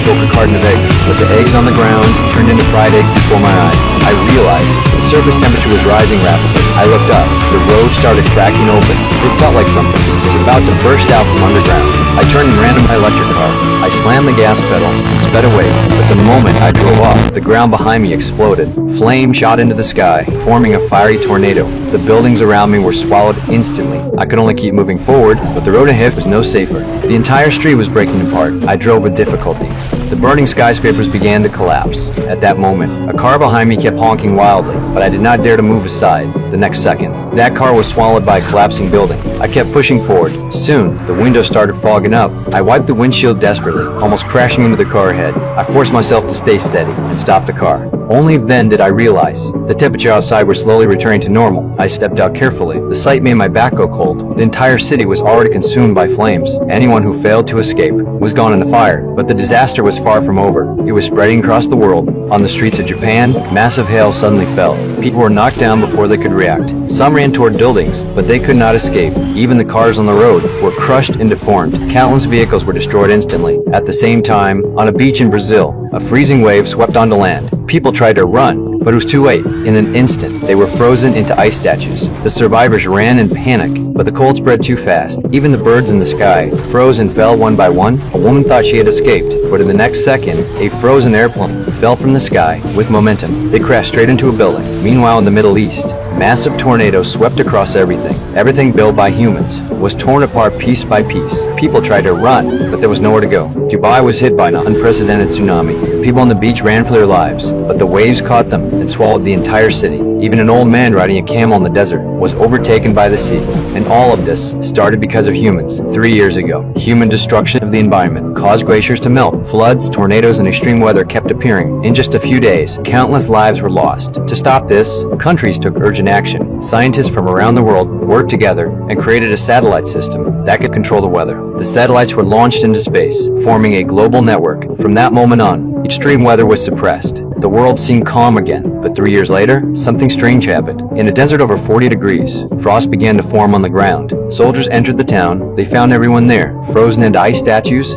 broke a carton of eggs, but the eggs on the ground turned into fried eggs before my eyes. I realized the surface temperature was rising rapidly. I looked up. The road started cracking open. It felt like something was about to burst out from underground. I turned and ran to my electric car. I slammed the gas pedal and sped away, but the moment I drove off, the ground behind me exploded. Flame shot into the sky, forming a fiery tornado. The buildings around me were swallowed instantly. I could only keep moving forward, but the road ahead was no safer. The entire street was breaking apart. I drove with difficulty. The burning skyscrapers began to collapse. At that moment, a car behind me kept honking wildly, but I did not dare to move aside. The next second, that car was swallowed by a collapsing building. I kept pushing forward. Soon, the windows started fogging up. I wiped the windshield desperately, almost crashing into the car ahead. I forced myself to stay steady and stop the car. Only then did I realize the temperature outside was slowly returning to normal. I stepped out carefully. The sight made my back go cold. The entire city was already consumed by flames. Anyone who failed to escape was gone in the fire. But the disaster was far from over. It was spreading across the world. On the streets of Japan, massive hail suddenly fell. People were knocked down before they could react. Some ran toward buildings, but they could not escape. Even the cars on the road were crushed and deformed. Countless vehicles were destroyed instantly. At the same time, on a beach in Brazil, a freezing wave swept onto land. People tried to run, but it was too late. In an instant, they were frozen into ice statues. The survivors ran in panic, but the cold spread too fast. Even the birds in the sky froze and fell one by one. A woman thought she had escaped, but in the next second, a frozen airplane fell from the sky with momentum. It crashed straight into a building. Meanwhile, in the Middle East, massive tornadoes swept across everything. Everything built by humans was torn apart piece by piece. People tried to run, but there was nowhere to go. Dubai was hit by an unprecedented tsunami. People on the beach ran for their lives, but the waves caught them and swallowed the entire city. Even an old man riding a camel in the desert was overtaken by the sea. And all of this started because of humans. 3 years ago, human destruction of the environment caused glaciers to melt. Floods, tornadoes, and extreme weather kept appearing. In just a few days, countless lives were lost. To stop this, countries took urgent action. Scientists from around the world worked together and created a satellite system that could control the weather. The satellites were launched into space, forming a global network. From that moment on, extreme weather was suppressed. The world seemed calm again, but 3 years later, something strange happened. In a desert over 40 degrees, frost began to form on the ground. Soldiers entered the town. They found everyone there, frozen into ice statues,